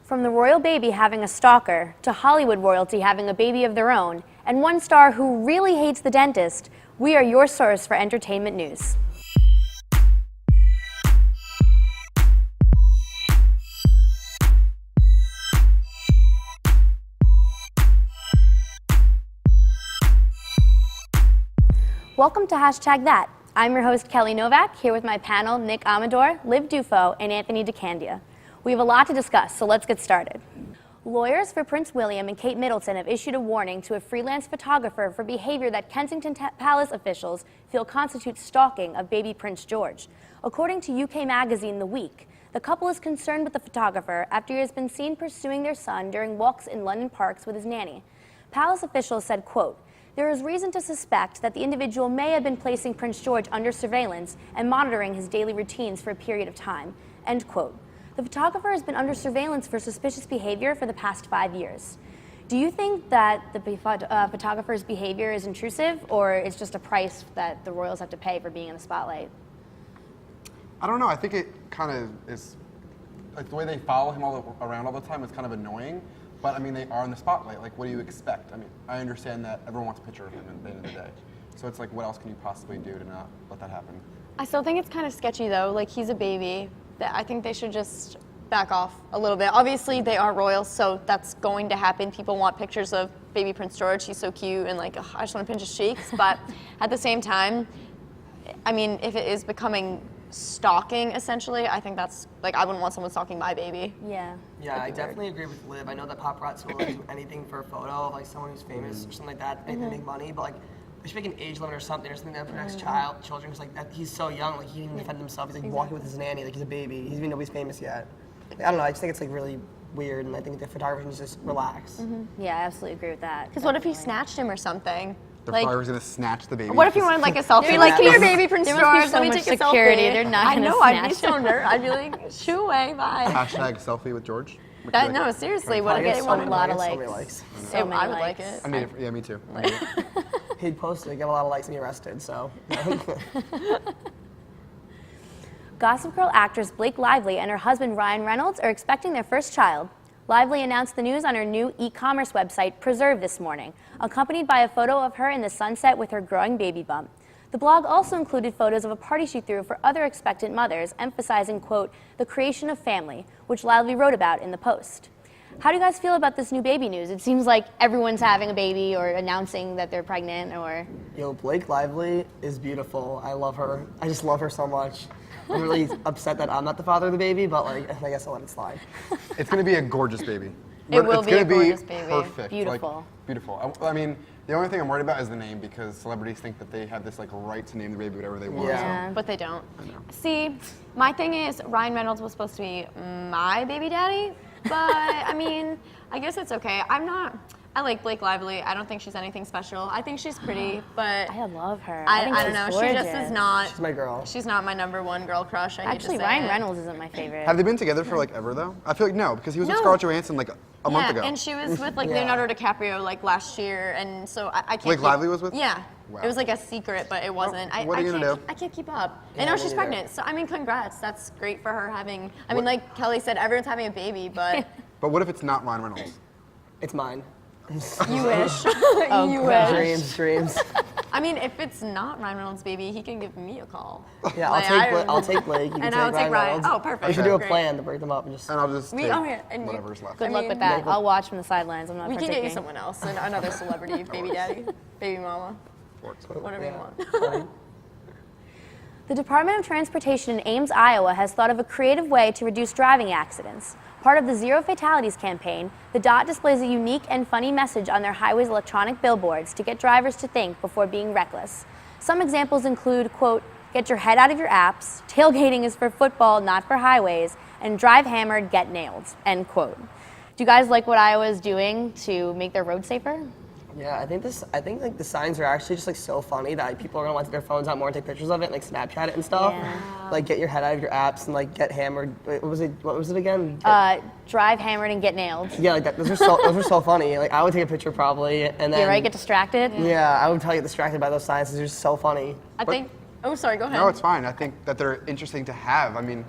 From the royal baby having a stalker, to Hollywood royalty having a baby of their own, and one star who really hates the dentist, we are your source for entertainment news. Welcome to #That. I'm your host, Kelly Novak, here with my panel, Nick Amador, Liv Dufo, and Anthony DeCandia. We have a lot to discuss, so let's get started. Lawyers for Prince William and Kate Middleton have issued a warning to a freelance photographer for behavior that Kensington Palace officials feel constitutes stalking of baby Prince George. According to UK magazine The Week, the couple is concerned with the photographer after he has been seen pursuing their son during walks in London parks with his nanny. Palace officials said, quote, "There is reason to suspect that the individual may have been placing Prince George under surveillance and monitoring his daily routines for a period of time," end quote. The photographer has been under surveillance for suspicious behavior for the past 5 years. Do you think that the photographer's behavior is intrusive, or it's just a price that the royals have to pay for being in the spotlight? I don't know. I think it kind of is, like the way they follow him around all the time is kind of annoying. But I mean, they are in the spotlight. Like, what do you expect? I mean, I understand that everyone wants a picture of him at the end of the day. So it's like, what else can you possibly do to not let that happen? I still think it's kind of sketchy though. Like, he's a baby. I think they should just back off a little bit. Obviously, they are royals, so that's going to happen. People want pictures of baby Prince George. He's so cute, and like, ugh, I just want to pinch his cheeks. But at the same time, I mean, if it is becoming stalking, essentially, I think that's, like, I wouldn't want someone stalking my baby. Yeah. Yeah, I definitely agree with Liv. I know that paparazzi will do anything for a photo of like someone who's famous or something like that, and they make money, but like, they should make an age limit or something that protects children, because like he's so young, like he didn't even defend himself. He's like walking with his nanny, like he's a baby. He's even nobody's famous yet. Like, I don't know. I just think it's like really weird, and I think the photographer needs to just relax. Yeah, I absolutely agree with that. Because what if he snatched him or something? The Like, photographer's gonna snatch the baby. what if he wanted like a selfie? Like, come here, baby Prince There George. must be so Let me much take a security. selfie. They're not I gonna know. I'd be snatch so nervous. I'd be like, shoo away, bye. #selfie with George. That, no, seriously. What if get they so wanted a lot of So many likes. likes. So many I would like likes. it. I mean, yeah, me too. He'd post it, get a lot of likes, and get arrested. So. Gossip Girl actress Blake Lively and her husband Ryan Reynolds are expecting their first child. Lively announced the news on her new e-commerce website, Preserve, this morning, accompanied by a photo of her in the sunset with her growing baby bump. The blog also included photos of a party she threw for other expectant mothers, emphasizing, quote, the creation of family, which Lively wrote about in the post. How do you guys feel about this new baby news? It seems like everyone's having a baby or announcing that they're pregnant or... Yo, Blake Lively is beautiful. I love her. I just love her so much. I'm really upset that I'm not the father of the baby, but like, I guess I'll let it slide. It's gonna be a gorgeous baby. It will it's be gonna a gorgeous baby. Perfect. Beautiful. Like, beautiful. I mean, the only thing I'm worried about is the name, because celebrities think that they have this like right to name the baby whatever they want. Yeah. But they don't. See, my thing is, Ryan Reynolds was supposed to be my baby daddy, but I mean, I guess it's okay. I like Blake Lively. I don't think she's anything special. I think she's pretty, but I love her. I think don't she's know. gorgeous. She just is not. She's my girl. She's not my #1 girl crush. I hate to Actually, say Ryan it. Reynolds isn't my favorite. Have they been together for like ever though? I feel like no, because he was with No. Scarlett Johansson like a month ago. And she was with like Yeah. Leonardo DiCaprio like last year, and so I can't. Blake keep- Lively was with? Yeah. Wow. It was like a secret, but it wasn't. what are you gonna do? I can't keep up. Yeah, and now me she's neither. pregnant, so I mean, congrats. That's great for her having. I mean, like Kelly said, everyone's having a baby, but But what if it's not Ryan Reynolds? It's mine. you wish. Oh, you gosh. wish. Dreams. I mean, if it's not Ryan Reynolds' baby, he can give me a call. Yeah, Like, I'll take Blake. You can And take I'll take Ryan. Reynolds. Oh, perfect. We should do a Great. plan to break them up and just. And I'll just take and whatever's left. Good I luck mean, with that. yeah. I'll watch from the sidelines. I'm not We can partaking. get you someone else, and another celebrity, baby daddy, baby mama, whatever you want. The Department of Transportation in Ames, Iowa has thought of a creative way to reduce driving accidents. Part of the Zero Fatalities campaign, the DOT displays a unique and funny message on their highways' electronic billboards to get drivers to think before being reckless. Some examples include, quote, get your head out of your apps, tailgating is for football, not for highways, and drive hammered, get nailed, end quote. Do you guys like what Iowa is doing to make their roads safer? Yeah, I think like the signs are actually just like so funny that like, people are gonna want to take their phones out more and take pictures of it and like Snapchat it and stuff. Yeah. Like get your head out of your apps and like get hammered. Wait, what was it again? Drive hammered and get nailed. Yeah, like that, those are so funny. Like I would take a picture probably and then Yeah, right, get distracted. Yeah, I would totally get distracted by those signs. They're just so funny. I think. Oh, sorry. Go ahead. No, it's fine. I think that they're interesting to have. I mean,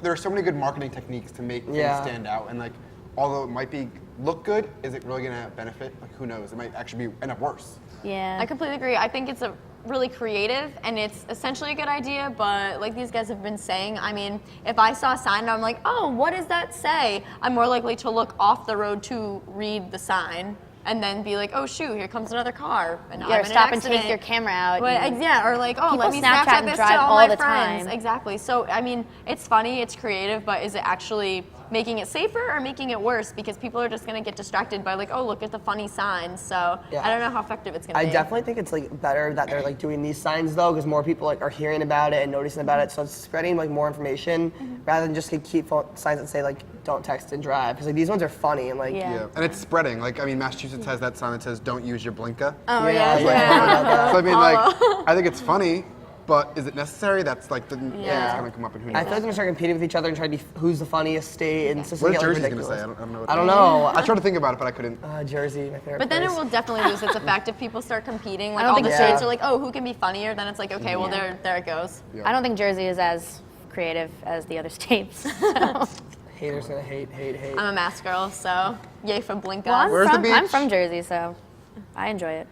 there are so many good marketing techniques to make things Yeah. stand out, and like although it might look good, is it really gonna benefit? Like, who knows? It might actually end up worse. Yeah. I completely agree. I think it's a really creative and it's essentially a good idea, but like these guys have been saying, I mean, if I saw a sign and I'm like, oh, what does that say? I'm more likely to look off the road to read the sign and then be like, oh shoot, here comes another car. And Yeah, or stop and take your camera out. But, yeah, or like, oh, People let me Snapchat Snapchat and this drive to all all my the friends. time. Exactly. So, I mean, it's funny, it's creative, but is it actually making it safer or making it worse? Because people are just going to get distracted by like, oh, look at the funny signs. So Yeah. I don't know how effective it's going to I be. definitely think it's like better that they're like doing these signs though, because more people like are hearing about it and noticing about it, so it's spreading like more information rather than just like, keep signs that say like don't text and drive, because like these ones are funny and like Yeah. Yeah, and it's spreading. Like, I mean, Massachusetts has that sign that says "Don't use your blinker." Oh, Yeah, yeah. yeah. So I mean, like, I think it's funny, but is it necessary? That's like the it's gonna come up in who I knows. feel like they're gonna start competing with each other and try to be who's the funniest state, and it's just What gonna is get like, Jersey's gonna ridiculous. say? I don't know. What I don't it is. know. I tried to think about it, but I couldn't. Jersey, my favorite But then it place. will definitely lose its effect if people start competing. Like don't all think the so. states Yeah. are like, oh, who can be funnier? Then it's like, okay, well there it goes. I don't think Jersey is as creative as the other states. So. Haters gonna hate. I'm a mask girl, so yay for Blinka. Well, Where's the I'm beach? from Jersey, so I enjoy it.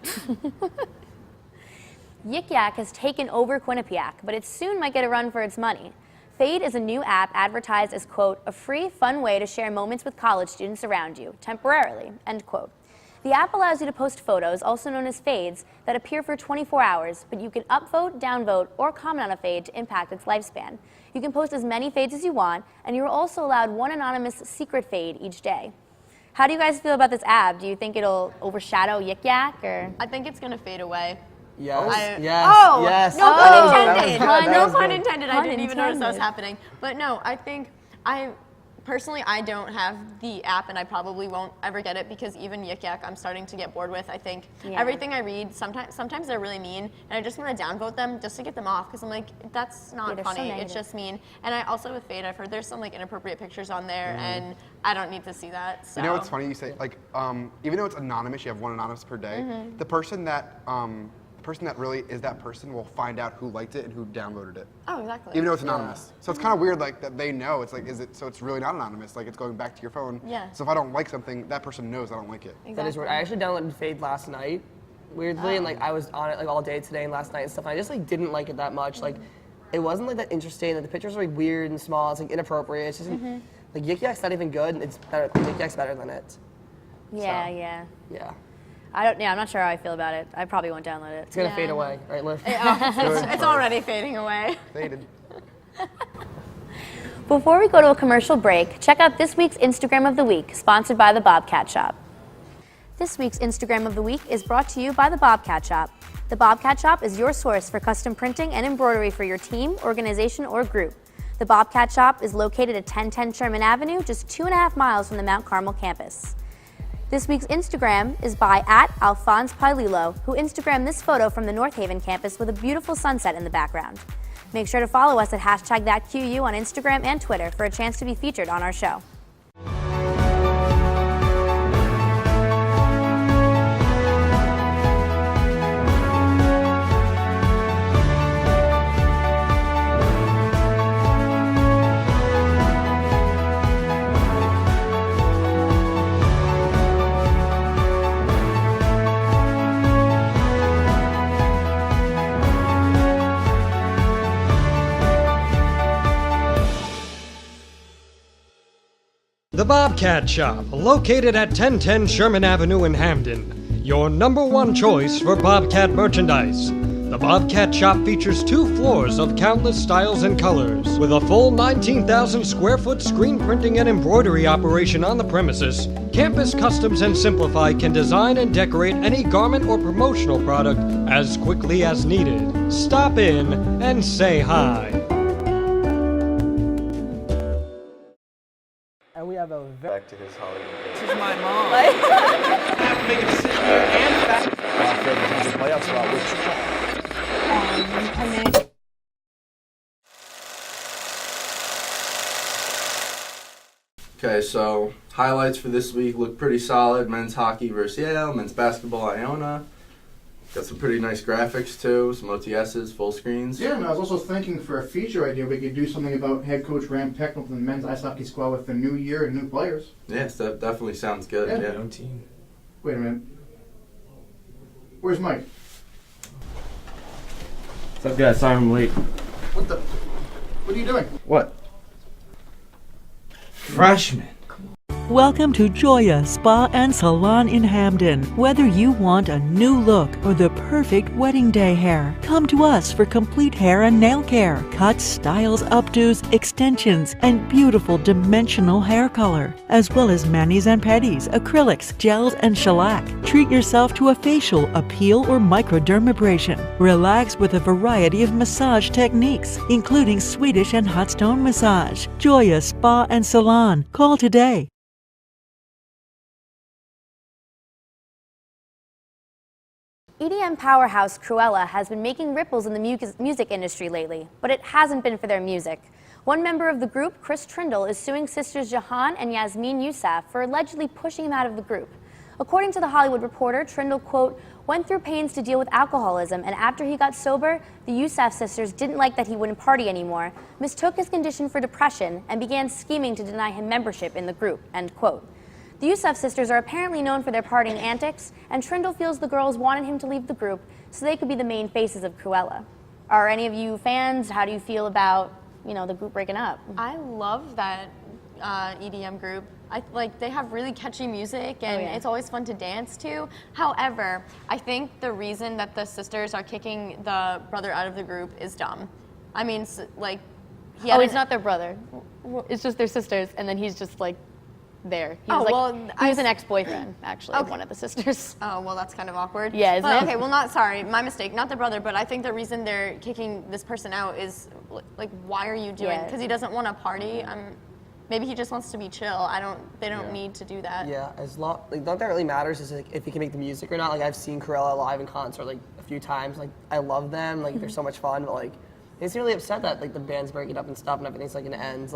Yik Yak has taken over Quinnipiac, but it soon might get a run for its money. Fade is a new app advertised as, quote, a free, fun way to share moments with college students around you, temporarily, end quote. The app allows you to post photos, also known as fades, that appear for 24 hours, but you can upvote, downvote, or comment on a fade to impact its lifespan. You can post as many fades as you want, and you're also allowed one anonymous secret fade each day. How do you guys feel about this app? Do you think it'll overshadow Yik Yak, or? I think it's gonna fade away. Yes. Oh, Yes. no That was pun good. intended. That No was pun good. intended. I Pun didn't even notice that was intended. happening. But no, I think personally, I don't have the app, and I probably won't ever get it because even Yik Yak, I'm starting to get bored with. I think Yeah. everything I read, sometimes they're really mean, and I just want to downvote them just to get them off because I'm like, that's not they're so funny. negative. It's just mean. And I also with Fade, I've heard there's some like inappropriate pictures on there, and I don't need to see that. So. You know what's funny? You say like, even though it's anonymous, you have one anonymous per day. The person that really is that person will find out who liked it and who downloaded it, Oh, exactly. even though it's anonymous. So it's kind of weird, like that they know. It's like, is it? So it's really not anonymous. Like it's going back to your phone. Yeah. So if I don't like something, that person knows I don't like it. Exactly. That is weird. I actually downloaded Fade last night, weirdly, and like I was on it like all day today and last night and stuff. And I just like didn't like it that much. Like, it wasn't like that interesting. Like the pictures were like weird and small. It's like inappropriate. It's just like Yik Yak's not even good. It's better. Yik Yak's better than it. Yeah, So. yeah. Yeah. I'm not sure how I feel about it. I probably won't download it. It's gonna Yeah. fade away, right, Liv? It's already fading away. Faded. Before we go to a commercial break, check out this week's Instagram of the Week, sponsored by the Bobcat Shop. This week's Instagram of the Week is brought to you by the Bobcat Shop. The Bobcat Shop is your source for custom printing and embroidery for your team, organization, or group. The Bobcat Shop is located at 1010 Sherman Avenue, just 2.5 miles from the Mount Carmel campus. This week's Instagram is by @Alphonse Paililo, who Instagrammed this photo from the North Haven campus with a beautiful sunset in the background. Make sure to follow us at #ThatQU on Instagram and Twitter for a chance to be featured on our show. The Bobcat Shop, located at 1010 Sherman Avenue in Hamden. Your #1 choice for Bobcat merchandise. The Bobcat Shop features 2 floors of countless styles and colors. With a full 19,000 square foot screen printing and embroidery operation on the premises, Campus Customs and Simplify can design and decorate any garment or promotional product as quickly as needed. Stop in and say hi. And we have a very Back to his Hollywood days. This is my mom. I have to make a decision and back. Playoff spot, Okay, so highlights for this week look pretty solid. Men's hockey versus Yale, men's basketball Iona. Got some pretty nice graphics too, some OTSs, full screens. Yeah, and I was also thinking for a feature idea, we could do something about head coach Ram Technical and the men's ice hockey squad with the new year and new players. Yes, that definitely sounds good. Yeah. Yeah. team. Wait a minute. Where's Mike? What's up, guys? Sorry I'm late. What are you doing? What? Freshman. Welcome to Joya Spa and Salon in Hamden. Whether you want a new look or the perfect wedding day hair, come to us for complete hair and nail care, cuts, styles, updos, extensions, and beautiful dimensional hair color, as well as manis and pedis, acrylics, gels, and shellac. Treat yourself to a facial, a peel, or microdermabrasion. Relax with a variety of massage techniques, including Swedish and hot stone massage. Joya Spa and Salon. Call today. EDM powerhouse Cruella has been making ripples in the music industry lately, but it hasn't been for their music. One member of the group, Chris Trindle, is suing sisters Jahan and Yasmin Yousaf for allegedly pushing him out of the group. According to The Hollywood Reporter, Trindle, quote, went through pains to deal with alcoholism, and after he got sober, the Yousaf sisters didn't like that he wouldn't party anymore, mistook his condition for depression, and began scheming to deny him membership in the group, end quote. The Yousaf sisters are apparently known for their partying antics, and Trindle feels the girls wanted him to leave the group so they could be the main faces of Cruella. Are any of you fans? How do you feel about, the group breaking up? I love that EDM group. They have really catchy music, and it's always fun to dance to. However, I think the reason that the sisters are kicking the brother out of the group is dumb. I mean, It's not their brother. It's just their sisters, and then he's just there. He was an ex-boyfriend, actually, of one of the sisters. Oh, well, that's kind of awkward. Yeah, isn't it? Okay, well, sorry, my mistake, not the brother, but I think the reason they're kicking this person out is, why are you doing? Because he doesn't want to party. Maybe he just wants to be chill. They don't need to do that. Yeah, as long, not that really matters is if he can make the music or not. I've seen Cruella live in concert a few times. I love them. They're so much fun. But he's really upset that the band's breaking up and stuff and everything's gonna end.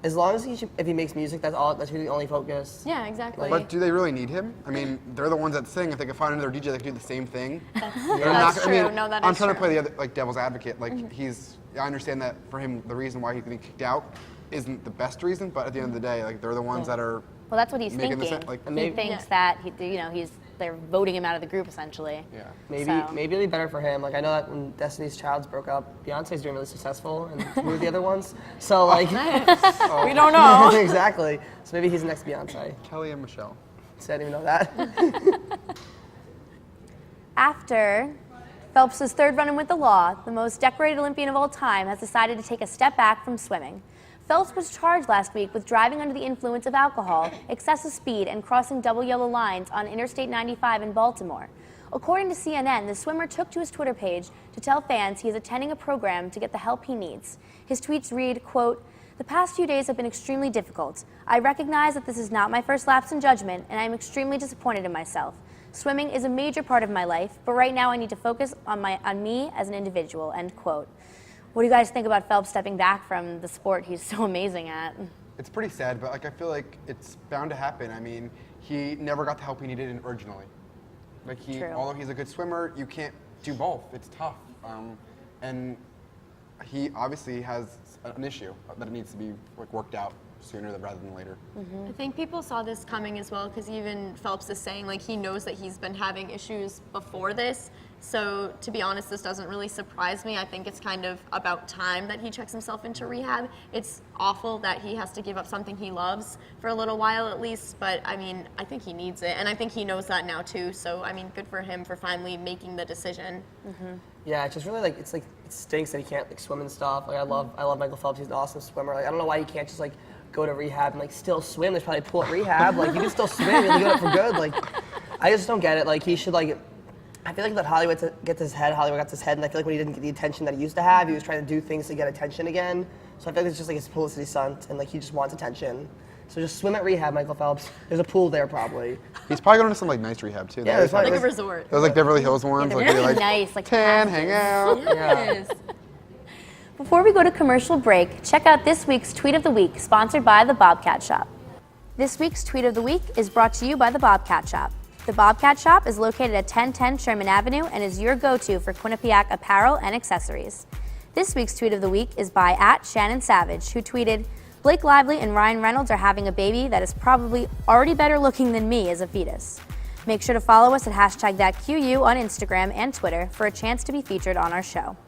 As long as if he makes music, that's really the only focus. Yeah, exactly. But do they really need him? I mean, they're the ones that sing. If they could find another DJ that could do the same thing. That's true. I'm trying to play the other, devil's advocate. I understand that for him, the reason why he's getting kicked out isn't the best reason, but at the end of the day, they're the ones that are. Well, that's what he's making thinking. He thinks that they're voting him out of the group essentially. Yeah. Maybe it'd be better for him. I know that when Destiny's Child's broke up, Beyonce's doing really successful, and who are the other ones? So we don't know. Exactly. So maybe he's the next Beyonce. Kelly and Michelle. So I didn't even know that. After Phelps' third run-in with the law, the most decorated Olympian of all time has decided to take a step back from swimming. Phelps was charged last week with driving under the influence of alcohol, excessive speed, and crossing double yellow lines on Interstate 95 in Baltimore. According to CNN, the swimmer took to his Twitter page to tell fans he is attending a program to get the help he needs. His tweets read, quote, "The past few days have been extremely difficult. I recognize that this is not my first lapse in judgment, and I am extremely disappointed in myself. Swimming is a major part of my life, but right now I need to focus on me as an individual," end quote. What do you guys think about Phelps stepping back from the sport he's so amazing at? It's pretty sad, but I feel like it's bound to happen. I mean, he never got the help he needed originally. Although he's a good swimmer, you can't do both. It's tough. And he obviously has an issue that needs to be worked out sooner rather than later. I think people saw this coming as well, because even Phelps is saying he knows that he's been having issues before this. So to be honest, this doesn't really surprise me. I think it's kind of about time that he checks himself into rehab. It's awful that he has to give up something he loves for a little while at least, but I think he needs it, and I think he knows that now too. So good for him for finally making the decision. Yeah, it's just really it stinks that he can't swim and stuff. I love Michael Phelps. He's an awesome swimmer. I don't know why he can't just go to rehab and still swim. There's probably a pool at rehab. You can still swim and get it for good. I just don't get it. He should I feel that Hollywood got to his head, and I feel when he didn't get the attention that he used to have, he was trying to do things to get attention again. So I feel it's just his publicity stunt, and he just wants attention. So just swim at rehab, Michael Phelps. There's a pool there probably. He's probably going to some nice rehab too. Yeah, there's a resort. Those Beverly Hills ones. Yeah, they're really nice, tan, hang out. Yes. Before we go to commercial break, check out this week's Tweet of the Week, sponsored by the Bobcat Shop. This week's Tweet of the Week is brought to you by the Bobcat Shop. The Bobcat Shop is located at 1010 Sherman Avenue and is your go-to for Quinnipiac apparel and accessories. This week's tweet of the week is by @ShannonSavage, who tweeted, "Blake Lively and Ryan Reynolds are having a baby that is probably already better looking than me as a fetus." Make sure to follow us at #ThatQU on Instagram and Twitter for a chance to be featured on our show.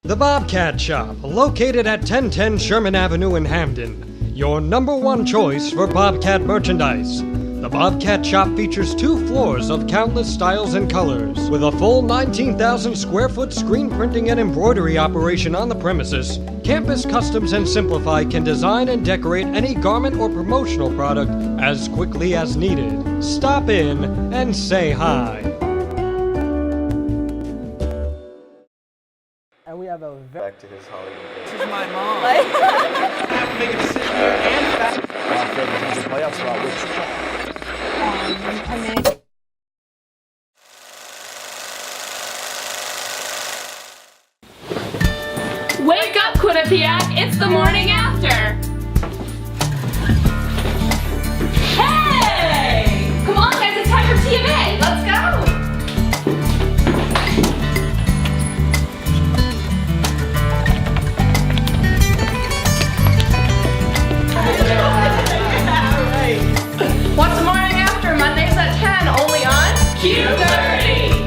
The Bobcat Shop, located at 1010 Sherman Avenue in Hamden. Your #1 choice for Bobcat merchandise. The Bobcat Shop features 2 floors of countless styles and colors. With a full 19,000 square foot screen printing and embroidery operation on the premises, Campus Customs and Simplify can design and decorate any garment or promotional product as quickly as needed. Stop in and say hi. And we have a Back to his Hollywood days. This is my mom. I have to make a decision here and back. Wake up, Quinnipiac! It's the morning after! Hey! Come on, guys, it's time for TMA! Let's go! What's the morning after? Mondays at 10, only on Q30!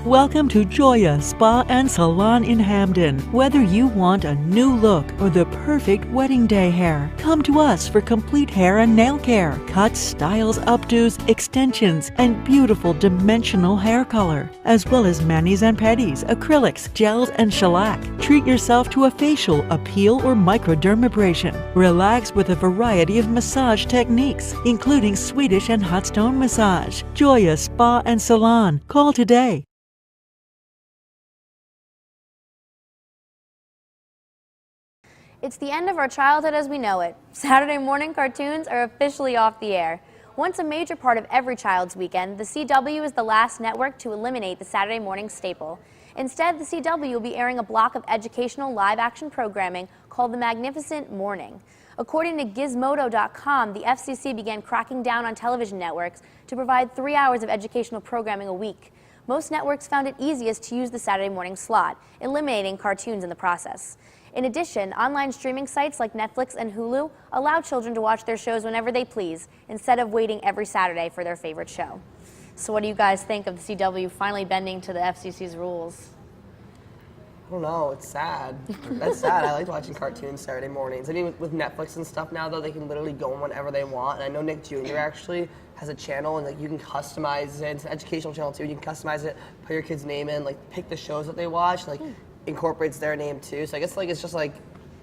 Welcome to Joya Spa and Salon in Hamden. Whether you want a new look or the perfect wedding day hair, come to us for complete hair and nail care, cuts, styles, updos, extensions, and beautiful dimensional hair color, as well as manis and pedis, acrylics, gels, and shellac. Treat yourself to a facial, a peel, or microdermabrasion. Relax with a variety of massage techniques, including Swedish and hot stone massage. Joya Spa and Salon. Call today. It's the end of our childhood as we know it. Saturday morning cartoons are officially off the air. Once a major part of every child's weekend, the CW is the last network to eliminate the Saturday morning staple. Instead, the CW will be airing a block of educational live-action programming called The Magnificent Morning. According to Gizmodo.com, the FCC began cracking down on television networks to provide 3 hours of educational programming a week. Most networks found it easiest to use the Saturday morning slot, eliminating cartoons in the process. In addition, online streaming sites like Netflix and Hulu allow children to watch their shows whenever they please, instead of waiting every Saturday for their favorite show. So what do you guys think of the CW finally bending to the FCC's rules? I don't know, it's sad. That's sad. I liked watching cartoons Saturday mornings. I mean, with Netflix and stuff now, though, they can literally go whenever they want. And I know Nick Jr. actually has a channel, and like you can customize it. It's an educational channel too. You can customize it, put your kid's name in, like pick the shows that they watch, like incorporates their name too. So I guess like it's just like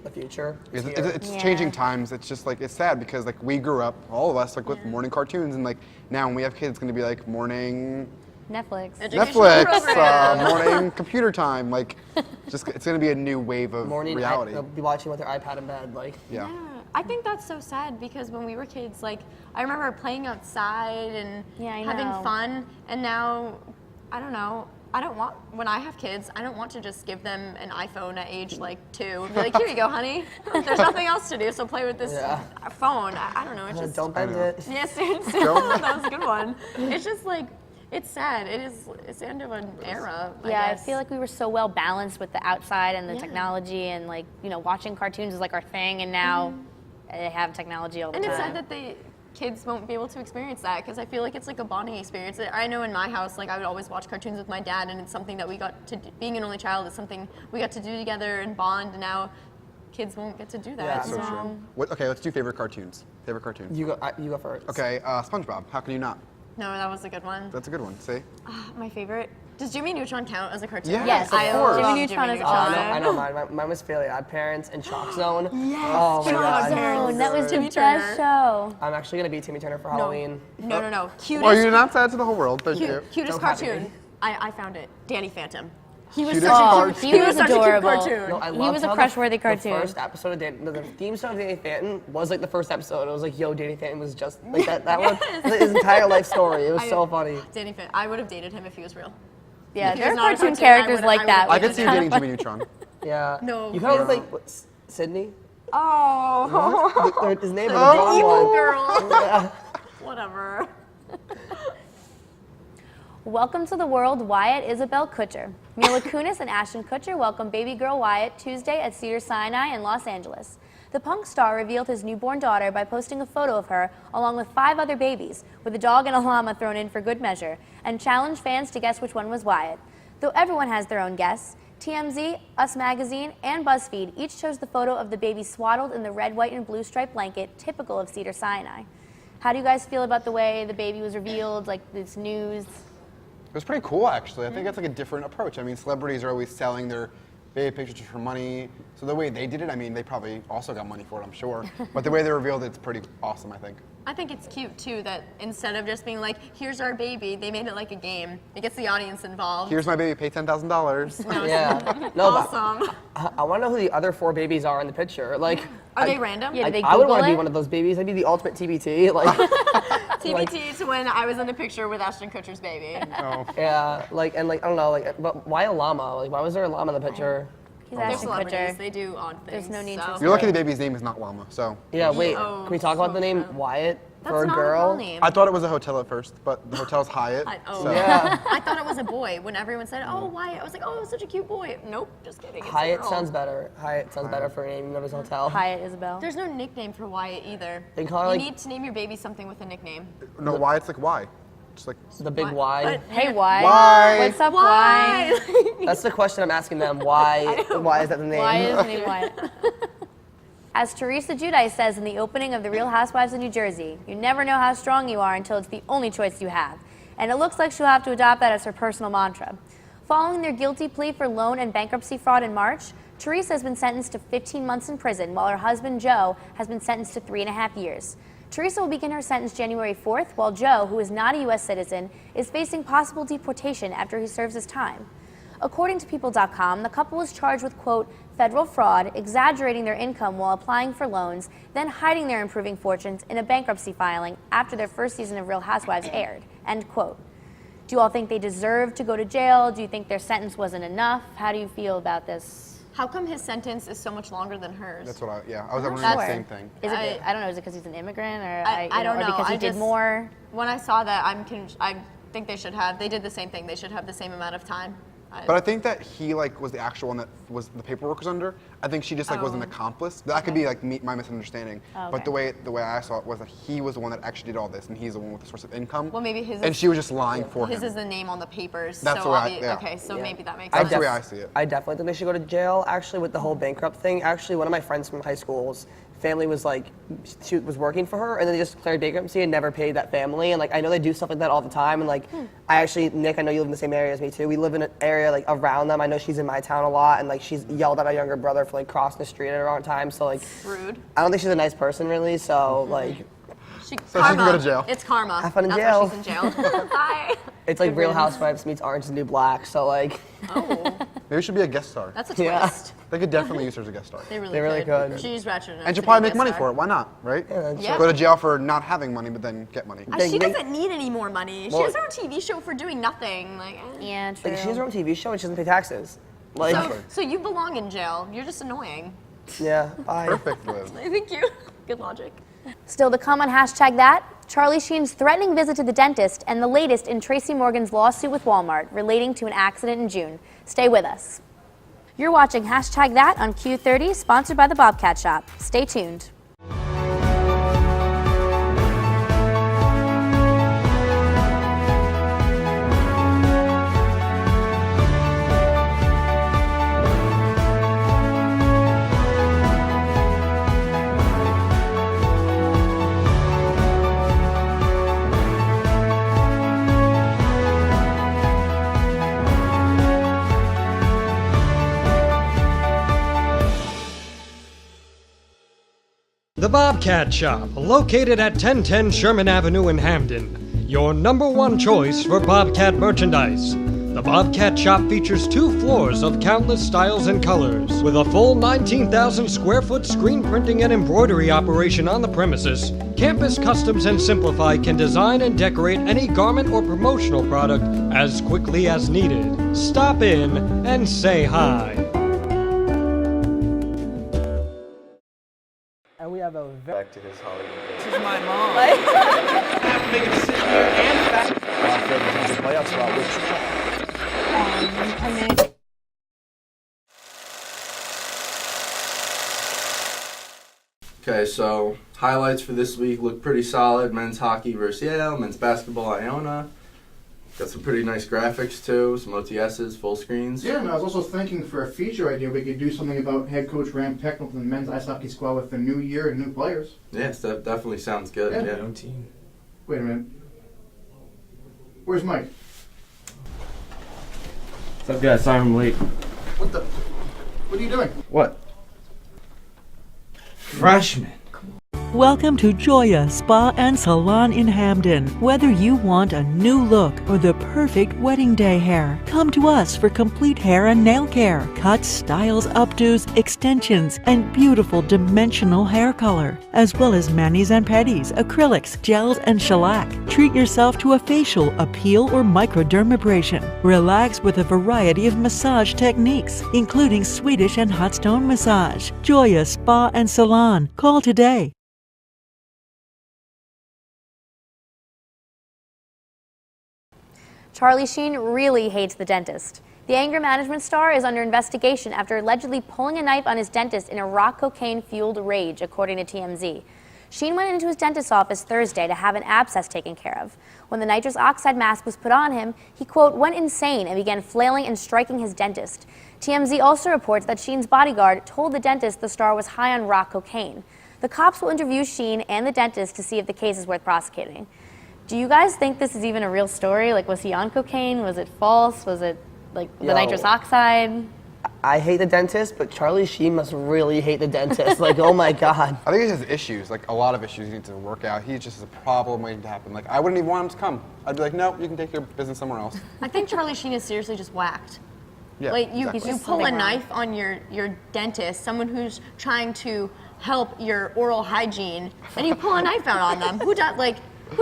the future. It's changing times. It's just like, it's sad because like we grew up, all of us, like with morning cartoons, and like now when we have kids, it's gonna be like morning Netflix, morning computer time. Like, just it's gonna be a new wave of morning reality. They'll be watching with their iPad in bed, like. Yeah, I think that's so sad because when we were kids, like I remember playing outside and having fun, and now I don't know. I don't want, when I have kids, I don't want to just give them an iPhone at age like 2. Be like, here you go, honey. There's nothing else to do, so play with this phone. I don't know. It's just don't bend it. Yes, that was a good one. It's just like, it's sad. It's the end of an era. I feel like we were so well balanced with the outside and the technology, and like, you know, watching cartoons is like our thing, and now they have technology all the time. And it's sad that kids won't be able to experience that, because I feel like it's like a bonding experience. I know in my house, like I would always watch cartoons with my dad, and it's something that we got to do. Being an only child is something we got to do together and bond, and now kids won't get to do that. Yeah, so true. Okay, let's do favorite cartoons. Favorite cartoons. You go first. Okay, SpongeBob. How can you not? No, that was a good one. That's a good one. See? My favorite. Does Jimmy Neutron count as a cartoon? Yes, Yes, of course. Jimmy love Neutron is Neutron. awesome. I know mine was Fairly Odd Parents and Chalk Zone. Yes, Oh my God. Oh, that was the Timmy best Turner. show. I'm actually gonna be Timmy Turner for Halloween. No. Cutest, Well, you announced that to the whole world. Thank you. cutest Don't copy cartoon. me. I found it. Danny Phantom. He was Cutest such a cartoon. He was such a cute adorable. cartoon. No, I He loved was a how crush-worthy cartoon. The first episode of the theme song of Danny Phantom was like the first episode. It was like, yo, Danny Phantom was just like that. That was his entire life story. It was so funny. Danny Phantom. I would have dated him if he was real. Yeah, If he there are was not a cartoon cartoon, characters I like would've- that. I which could is see you kinda dating funny. Jimmy Neutron. Yeah. No, You kind of really? look like Sydney. Oh, His name is the blonde evil one. girl. Yeah. Whatever. Welcome to the world, Wyatt Isabel Kutcher. Mila Kunis and Ashton Kutcher welcomed baby girl Wyatt Tuesday at Cedars-Sinai in Los Angeles. The punk star revealed his newborn daughter by posting a photo of her along with 5 other babies, with a dog and a llama thrown in for good measure, and challenged fans to guess which one was Wyatt. Though everyone has their own guess, TMZ, Us Magazine, and BuzzFeed each chose the photo of the baby swaddled in the red, white, and blue striped blanket typical of Cedars-Sinai. How do you guys feel about the way the baby was revealed, like this news? It was pretty cool, actually. I think it's like a different approach. I mean, celebrities are always selling their baby pictures for money. So the way they did it, I mean, they probably also got money for it, I'm sure. But the way they revealed it's pretty awesome, I think. I think it's cute too that instead of just being like, here's our baby, they made it like a game. It gets the audience involved. Here's my baby, pay $10,000. Yeah. No, Awesome. but I want to know who the other 4 babies are in the picture. Like, Are they random? Yeah, did they I would Google want to be it? one of those babies. I'd be the ultimate TBT. Like, TBT to when I was in a picture with Ashton Kutcher's baby. yeah, like, and like, I don't know, like, but why a llama? Like, why was there a llama in the picture? He's They're Ashton celebrities. Kutcher. They do odd things. There's no need so. to You're lucky the baby's name is not Llama, so. Yeah, wait, Oh, can we talk about the name so true. Wyatt That's for a not girl? a real name. I thought it was a hotel at first, but the hotel's Hyatt. Oh, so. Yeah. I thought it was a boy. When everyone said, "Oh, Wyatt," I was like, "Oh, such a cute boy." Nope, just kidding. It's a Hyatt girl. sounds better. Hyatt sounds better for a name, not as a hotel. Hyatt Isabel. There's no nickname for Wyatt either. They call her, You like- need to name your baby something with a nickname. No, why? It's like why? Just like. The big What? Y. But- Hey, why? Why? What's up, why? That's the question I'm asking them. Why? Why is that the name? Why is his name Wyatt? As Teresa Giudice says in the opening of The Real Housewives of New Jersey, you never know how strong you are until it's the only choice you have. And it looks like she'll have to adopt that as her personal mantra. Following their guilty plea for loan and bankruptcy fraud in March, Teresa has been sentenced to 15 months in prison, while her husband Joe has been sentenced to 3.5 years. Teresa will begin her sentence January 4th, while Joe, who is not a U.S. citizen, is facing possible deportation after he serves his time. According to People.com, the couple was charged with, quote, federal fraud, exaggerating their income while applying for loans, then hiding their improving fortunes in a bankruptcy filing after their first season of Real Housewives aired, end quote. Do you all think they deserve to go to jail? Do you think their sentence wasn't enough? How do you feel about this? How come his sentence is so much longer than hers? That's what I was wondering Sure. the same thing. Is it? I don't know. Is it because he's an immigrant, or I don't or know. because he I did just- more? When I saw that, I think they should have. They did the same thing. They should have the same amount of time. But I think that he like was the actual one that was the paperwork was under. I think she just like was an accomplice. That could be like my misunderstanding. Oh, But okay. the way I saw it was that he was the one that actually did all this, and he's the one with the source of income. Well, maybe his. And she was just lying for His him. is the name on the papers. That's so the way yeah. Okay, so maybe that makes That's sense. the way I see it. I definitely think they should go to jail. Actually, with the whole bankrupt thing, actually, one of my friends from high school's family was like, she was working for her, and then they just declared bankruptcy and never paid that family. And like, I know they do stuff like that all the time. And like, I actually, Nick, I know you live in the same area as me too. We live in an area like around them. I know she's in my town a lot, and like, she's yelled at my younger brother for like crossing the street at the wrong time. So like, Rude. I don't think she's a nice person really. So like, So she can go to jail. It's karma. Have fun in That's jail. why she's in jail. Bye. it's like Real Housewives meets Orange is the New Black. So like, Oh, Maybe she should be a guest star. that's a Yeah. twist. They could definitely use her as a guest star. They really, They really could. She's ratchet enough. And she'll to probably be a make money guest for star. it. Why not, right? Yeah. Go to jail for not having money, but then get money. She They- doesn't need any more money. She Well- has her own TV show for doing nothing. Like, Yeah, true. like she has her own TV show and she doesn't pay taxes. Like, so you belong in jail. You're just annoying. yeah, bye. Perfect, Liv. Thank you. Good logic. Still to come on Hashtag That, Charlie Sheen's threatening visit to the dentist, and the latest in Tracy Morgan's lawsuit with Walmart relating to an accident in June. Stay with us. You're watching Hashtag That on Q30, sponsored by the Bobcat Shop. Stay tuned. The Bobcat Shop, located at 1010 Sherman Avenue in Hamden. Your number one choice for Bobcat merchandise. The Bobcat Shop features 2 floors of countless styles and colors. With a full 19,000 square foot screen printing and embroidery operation on the premises, Campus Customs and Simplify can design and decorate any garment or promotional product as quickly as needed. Stop in and say hi. And we have a Back to his Hollywood days. This is my mom. I have to make a decision here and back. Playoff spot, which Okay, so highlights for this week look pretty solid. Men's hockey versus Yale, men's basketball Iona. Got some pretty nice graphics too, some OTSs, full screens. Yeah, and I was also thinking for a feature idea, we could do something about head coach Graham Pecknold and the men's ice hockey squad with the new year and new players. Yes, that definitely sounds good. Yeah. Yeah. team. Wait a minute. Where's Mike? What's up, guys? Sorry I'm late. What are you doing? What? Freshman. Welcome to Joya Spa and Salon in Hamden. Whether you want a new look or the perfect wedding day hair, come to us for complete hair and nail care, cuts, styles, updos, extensions, and beautiful dimensional hair color, as well as manis and pedis, acrylics, gels, and shellac. Treat yourself to a facial, a peel, or microdermabrasion. Relax with a variety of massage techniques, including Swedish and hot stone massage. Joya Spa and Salon. Call today. Charlie Sheen really hates the dentist. The anger management star is under investigation after allegedly pulling a knife on his dentist in a rock cocaine-fueled rage, according to TMZ. Sheen went into his dentist's office Thursday to have an abscess taken care of. When the nitrous oxide mask was put on him, he, quote, went insane and began flailing and striking his dentist. TMZ also reports that Sheen's bodyguard told the dentist the star was high on rock cocaine. The cops will interview Sheen and the dentist to see if the case is worth prosecuting. Do you guys think this is even a real story? Like, was he on cocaine? Was it false? Was it, like, the nitrous oxide? I hate the dentist, but Charlie Sheen must really hate the dentist. Like, oh my God. I think he has issues, like a lot of issues he needs to work out. He just has a problem waiting to happen. Like, I wouldn't even want him to come. I'd be like, no, you can take your business somewhere else. I think Charlie Sheen is seriously just whacked. Yeah, like you exactly. pull a knife on your dentist, someone who's trying to help your oral hygiene, and you pull a knife out on them. Who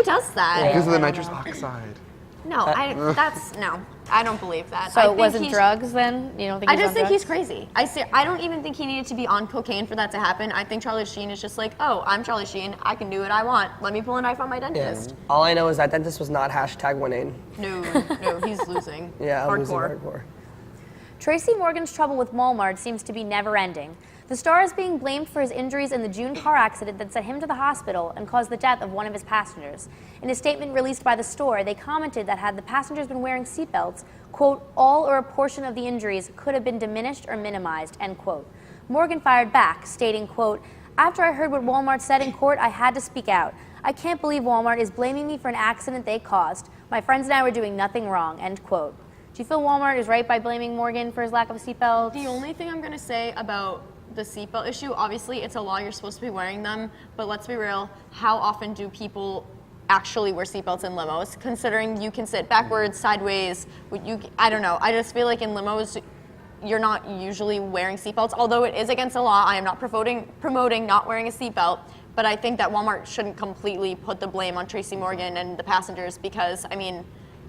does that? Because of the nitrous oxide. No, I don't believe that. So it wasn't drugs then? You don't think I just think he's crazy. I don't even think he needed to be on cocaine for that to happen. I think Charlie Sheen is just like, oh, I'm Charlie Sheen. I can do what I want. Let me pull a knife on my dentist. Yeah. All I know is that dentist was not #winning. No, he's losing. Yeah, hardcore. losing hardcore. Tracy Morgan's trouble with Walmart seems to be never-ending. The star is being blamed for his injuries in the June car accident that sent him to the hospital and caused the death of one of his passengers. In a statement released by the store, they commented that had the passengers been wearing seatbelts, quote, all or a portion of the injuries could have been diminished or minimized, end quote. Morgan fired back, stating, quote, after I heard what Walmart said in court, I had to speak out. I can't believe Walmart is blaming me for an accident they caused. My friends and I were doing nothing wrong, end quote. Do you feel Walmart is right by blaming Morgan for his lack of seatbelts? The only thing I'm going to say about the seatbelt issue, obviously it's a law, you're supposed to be wearing them, but let's be real, how often do people actually wear seatbelts in limos, considering you can sit backwards, sideways, I don't know, I just feel like in limos, you're not usually wearing seatbelts, although it is against the law. I am not promoting not wearing a seatbelt, but I think that Walmart shouldn't completely put the blame on Tracy Morgan and the passengers because, I mean,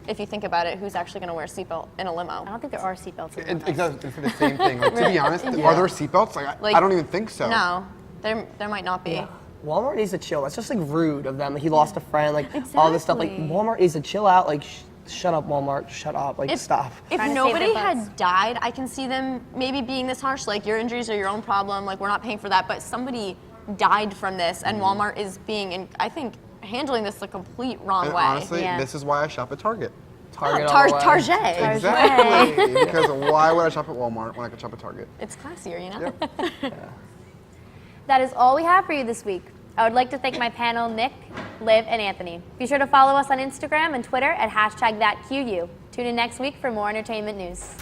if you think about it, who's actually going to wear a seatbelt in a limo? I don't think there are seatbelts in limos. Exactly, it's the same thing. Like, to be honest, are there seatbelts? Like, I don't even think so. No, there might not be. Yeah. Walmart needs to chill. That's just like rude of them. Like, he lost a friend, like all this stuff. Like, Walmart needs to chill out. Like, shut up, Walmart. Shut up. Like, stop. If nobody had died, I can see them maybe being this harsh. Like, your injuries are your own problem. Like, we're not paying for that. But somebody died from this, and Walmart is being, I think, handling this the complete wrong way. Honestly, this is why I shop at Target. Target. Target. Exactly. Because why would I shop at Walmart when I could shop at Target? It's classier, you know? Yep. That is all we have for you this week. I would like to thank my panel, Nick, Liv, and Anthony. Be sure to follow us on Instagram and Twitter at #thatQU. Tune in next week for more entertainment news.